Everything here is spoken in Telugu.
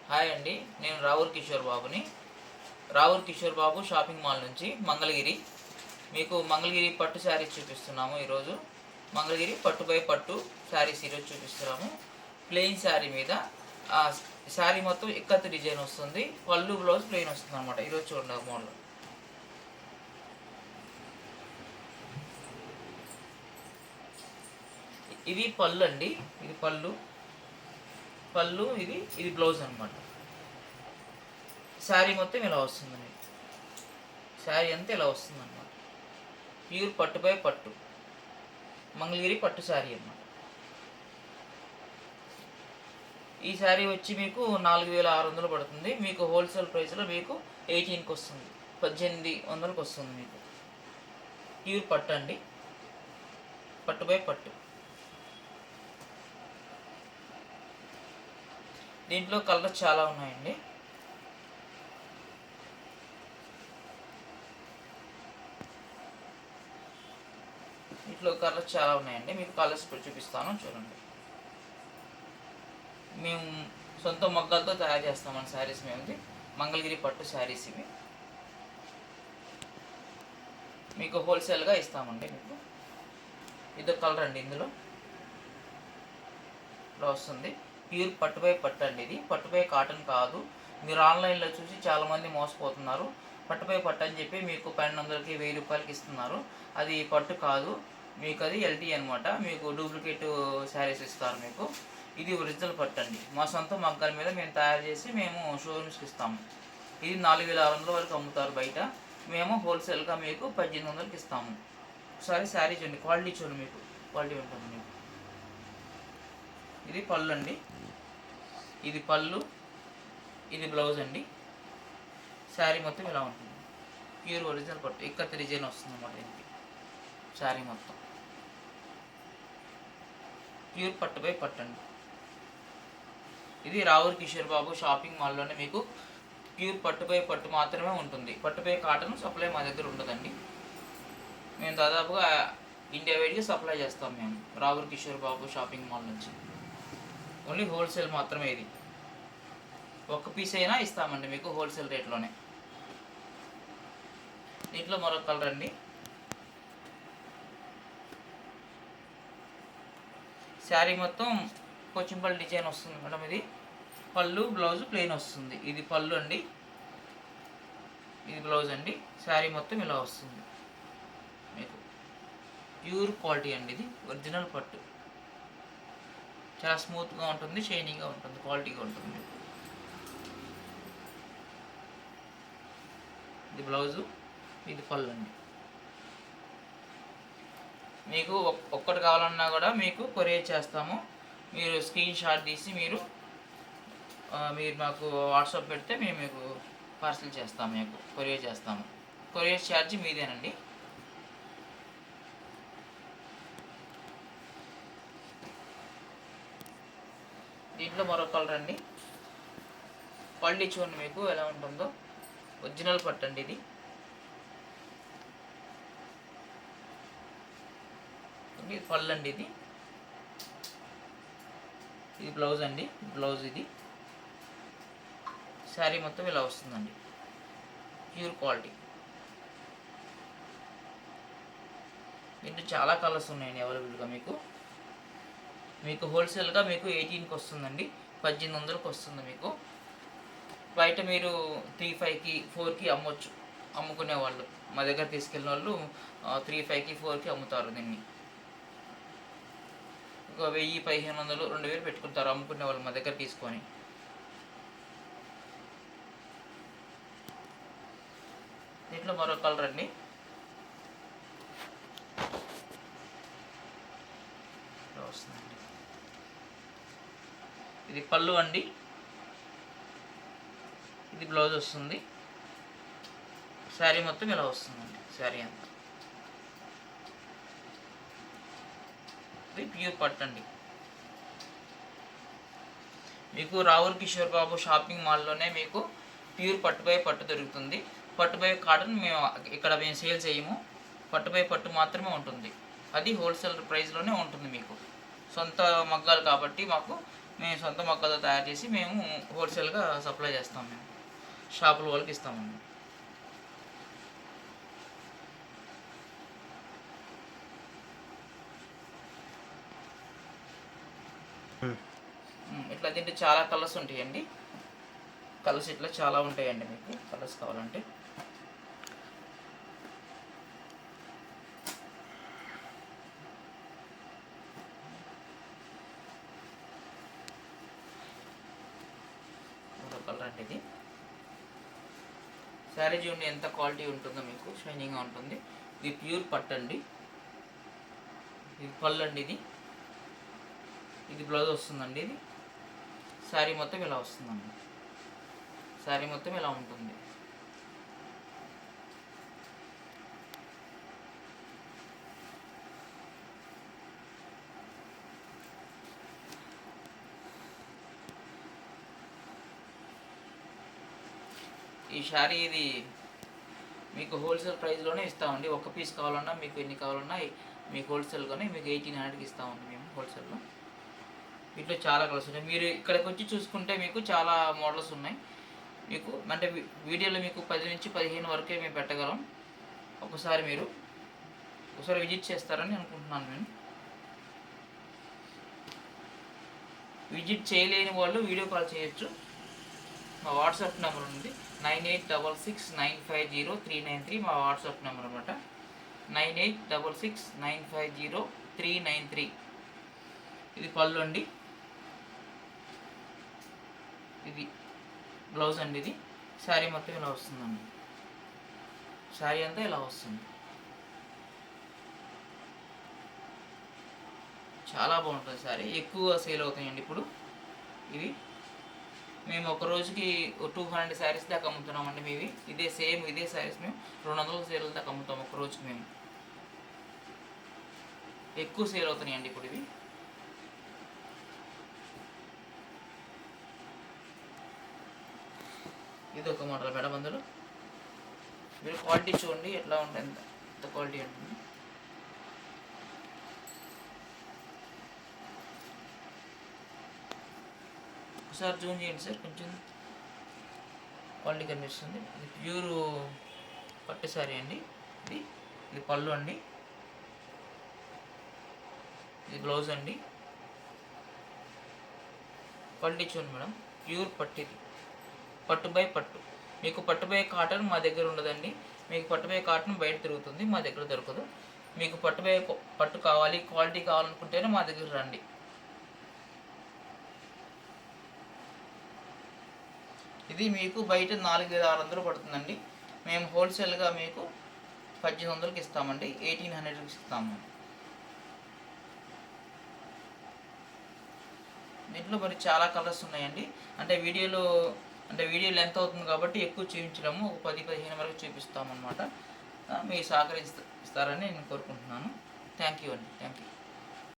హాయ్ అండి, నేను రావూర్ కిషోర్ బాబుని. రావూర్ కిషోర్ బాబు షాపింగ్ మాల్ నుంచి మంగళగిరి. మీకు మంగళగిరి పట్టు శారీస్ చూపిస్తున్నాము ఈరోజు. మంగళగిరి పట్టు బై పట్టు శారీస్ ఈరోజు చూపిస్తున్నాము. ప్లెయిన్ శారీ మీద శారీ మొత్తం ఇక్కత్ డిజైన్ వస్తుంది. పళ్ళు బ్లౌజ్ ప్లెయిన్ వస్తుంది అనమాట. ఈరోజు చూడండి మోడల్. ఇది పళ్ళు అండి, ఇది పళ్ళు ఇది బ్లౌజ్ అనమాట. శారీ మొత్తం ఇలా వస్తుందండి. శారీ అంతా ఇలా వస్తుంది అనమాట. ప్యూర్ పట్టు బై పట్టు మంగళగిరి పట్టు శారీ అన్నమాట. ఈ శారీ వచ్చి మీకు 4600 పడుతుంది. మీకు హోల్సేల్ ప్రైస్లో మీకు 18కి వస్తుంది, 1800కి వస్తుంది మీకు. ప్యూర్ పట్టు అండి, పట్టు బై పట్టు. దీంట్లో కలర్స్ చాలా ఉన్నాయండి. వీటిలో కలర్స్ చాలా ఉన్నాయండి. మీకు కలర్స్ ఇప్పుడు చూపిస్తాను, చూడండి. మేము సొంత మొగ్గలతో తయారు చేస్తామని శారీస్ మేము. మంగళగిరి పట్టు శారీస్ ఇవి మీకు హోల్సేల్గా ఇస్తామండి. మీకు ఇదో కలర్ అండి, ఇందులో ఇలా వస్తుంది. ప్యూర్ పట్టుపై పట్టు అండి. ఇది పట్టుపై కాటన్ కాదు. మీరు ఆన్లైన్లో చూసి చాలామంది మోసపోతున్నారు. పట్టుపై పట్టు అని చెప్పి మీకు 1200కి 1000 రూపాయలకి ఇస్తున్నారు. అది పట్టు కాదు, మీకు అది ఎల్టీ అనమాట. మీకు డూప్లికేట్ శారీస్ ఇస్తారు మీకు. ఇది ఒరిజినల్ పట్టు అండి. మా సొంత మగ్గాల మీద మేము తయారు చేసి మేము షోరూమ్స్కి ఇస్తాము. ఇది 4600 వరకు అమ్ముతారు బయట. మేము హోల్సేల్గా మీకు 1800కి ఇస్తాము. ఒకసారి శారీ చూడండి, క్వాలిటీ చూడండి, మీకు క్వాలిటీ ఉంటుంది మీకు. ఇది పళ్ళు అండి, ఇది పళ్ళు, ఇది బ్లౌజ్ అండి. శారీ మొత్తం ఇలా ఉంటుంది. ప్యూర్ ఒరిజినల్ పట్టు ఇక్కత్ డిజైన్ వస్తుంది అన్నమాట దీనికి. శారీ మొత్తం ప్యూర్ పట్టు బై పట్టు అండి. ఇది రావూర్ కిషోర్ బాబు షాపింగ్ మాల్లోనే మీకు ప్యూర్ పట్టు బై పట్టు మాత్రమే ఉంటుంది. పట్టు బై కాటన్ సప్లై మా దగ్గర ఉండదండి. మేము దాదాపుగా ఇండియా వైడ్గా సప్లై చేస్తాం మేము రావూర్ కిషోర్ బాబు షాపింగ్ మాల్ నుంచి. ఓన్లీ హోల్సేల్ మాత్రమే. ఇది ఒక్క పీస్ అయినా ఇస్తామండి మీకు హోల్సేల్ రేట్లోనే. దీంట్లో మరొక కలర్ అండి. శారీ మొత్తం పోచంపల్లి డిజైన్ వస్తుంది మేడం. ఇది పళ్ళు బ్లౌజ్ ప్లెయిన్ వస్తుంది. ఇది పళ్ళు అండి, ఇది బ్లౌజ్ అండి. శారీ మొత్తం ఇలా వస్తుంది మీకు. ప్యూర్ క్వాలిటీ అండి, ఇది ఒరిజినల్ పట్టు. చాలా స్మూత్గా ఉంటుంది, షైనింగ్గా ఉంటుంది, క్వాలిటీగా ఉంటుంది. ఇది బ్లౌజు, ఇది పళ్ళు అండి. మీకు ఒక్కటి కావాలన్నా కూడా మీకు కొరియర్ చేస్తాము. మీరు స్క్రీన్ షాట్ తీసి మీరు మాకు వాట్సాప్ పెడితే మేము మీకు పార్సిల్ చేస్తాము, మీకు కొరియర్ చేస్తాము. కొరియర్ ఛార్జ్ మీదేనండి. దీంట్లో మరో కలర్ అండి. క్వాలిటీ చూడండి మీకు ఎలా ఉంటుందో. ఒరిజినల్ పట్టు అండి ఇది. ఇది పళ్ళు అండి, ఇది బ్లౌజ్ అండి, బ్లౌజ్ ఇది. శారీ మొత్తం ఇలా వస్తుందండి. Pure quality. దీంట్లో చాలా కలర్స్ ఉన్నాయండి అవైలబుల్గా మీకు హోల్సేల్గా మీకు 18కి వస్తుందండి, 1800కి వస్తుంది మీకు. బయట మీరు 3,500కి 4,000కి అమ్మొచ్చు. అమ్ముకునే వాళ్ళు మా దగ్గర తీసుకెళ్ళిన వాళ్ళు 3,500కి 4,000కి అమ్ముతారు దీన్ని. ఒక 1000, 1500, 2000 పెట్టుకుంటారు అమ్ముకునే వాళ్ళు మా దగ్గర తీసుకొని. దీంట్లో మరో కలర్ అండి. వస్తుందండి. ఇది పళ్ళు అండి, ఇది బ్లౌజ్ వస్తుంది. శారీ మొత్తం ఇలా వస్తుందండి. శారీ అంతా ఇది ప్యూర్ పట్టు అండి. మీకు రావూర్ కిషోర్ బాబు షాపింగ్ మాల్లోనే మీకు ప్యూర్ పట్టుపై పట్టు దొరుకుతుంది. పట్టుపై కాటన్ మేము సేల్ చేయము. పట్టుపై పట్టు మాత్రమే ఉంటుంది. అది హోల్సేల్ ప్రైస్లోనే ఉంటుంది మీకు. సొంత మగ్గాలు కాబట్టి మాకు మేము సొంత మొక్కలతో తయారు చేసి మేము హోల్సేల్గా సప్లై చేస్తాం. మేము షాపుల వాళ్ళకి ఇస్తామండి. ఇట్లా దీంట్లో చాలా కలర్స్ ఉంటాయండి. కలర్స్ ఇట్లా చాలా ఉంటాయండి. మీకు కలర్స్ కావాలంటే కలర్ అంటే ఇది శారీ చూడండి ఎంత క్వాలిటీ ఉంటుందో, మీకు షైనింగ్గా ఉంటుంది. ఇది ప్యూర్ పట్టు అండి. ఇది పళ్ళు అండి. ఇది బ్లౌజ్ వస్తుందండి. ఇది శారీ మొత్తం ఇలా వస్తుందండి. శారీ మొత్తం ఇలా ఉంటుంది. ఈ శారీ ఇది మీకు హోల్సేల్ ప్రైస్లోనే ఇస్తామండి. ఒక పీస్ కావాలన్నా మీకు ఎన్ని కావాలన్నా మీకు హోల్సేల్గానే మీకు 1800కి ఇస్తామండి మేము హోల్సేల్లో. వీటిలో చాలా కలర్స్ ఉన్నాయి. మీరు ఇక్కడికి వచ్చి చూసుకుంటే మీకు చాలా మోడల్స్ ఉన్నాయి. మీకు అంటే వీడియోలో మీకు 10 నుంచి 15 వరకే మేము పెట్టగలం. ఒకసారి మీరు విజిట్ చేస్తారని అనుకుంటున్నాను. నేను విజిట్ చేయలేని వాళ్ళు వీడియో కాల్ చేయొచ్చు. మా వాట్సాప్ నెంబర్ ఉంది 9866950393 మా వాట్సాప్ నెంబర్ అనమాట. 9866950393. ఇది పళ్ళు అండి. ఇది బ్లౌజ్ అండి. ఇది శారీ మొత్తం ఇలా వస్తుందండి. శారీ అంతా ఇలా వస్తుంది. చాలా బాగుంటుంది శారీ. ఎక్కువ సేల్ అవుతాయండి ఇప్పుడు ఇవి. మేము ఒక రోజుకి 200 శారీస్ దాకా అమ్ముతున్నామండి. మేము ఇదే శారీస్ మేము 200 సేల్ దాకా అమ్ముతాం ఒక రోజుకి. మేము ఎక్కువ సేల్ అవుతున్నాయండి ఇప్పుడు ఇవి. ఇది ఒక మోడల్ మేడం. అందులో మీరు క్వాలిటీ చూడండి ఎట్లా ఉంటుంది, ఎంత క్వాలిటీ ఉంటుంది. ఒకసారి జూమ్ చేయండి సార్, కొంచెం క్వాలిటీ కనిపిస్తుంది. ఇది ప్యూర్ పట్టు శారీ అండి. ఇది పళ్ళు అండి. ఇది బ్లౌజ్ అండి. క్వాలిటీ చూడండి మేడం. ప్యూర్ పట్టు. ఇది పట్టు బై పట్టు. మీకు పట్టు బై కాటన్ మా దగ్గర ఉండదండి. మీకు పట్టు బై కాటన్ బయట తిరుగుతుంది, మా దగ్గర దొరకదు. మీకు పట్టు బై పట్టు కావాలి, క్వాలిటీ కావాలనుకుంటేనే మా దగ్గర రండి. ఇది మీకు బయట 4600 పడుతుందండి. మేము హోల్సేల్గా మీకు 1800కి ఇస్తామండి. 1800కి ఇస్తాము. దీంట్లో మరి చాలా కలర్స్ ఉన్నాయండి. అంటే వీడియో లెంత్ అవుతుంది కాబట్టి ఎక్కువ చూపించడము, ఒక 10-15 వరకు చూపిస్తామన్నమాట. మీరు సహకరిస్తారని నేను కోరుకుంటున్నాను. థ్యాంక్ యూ అండి. Thank you.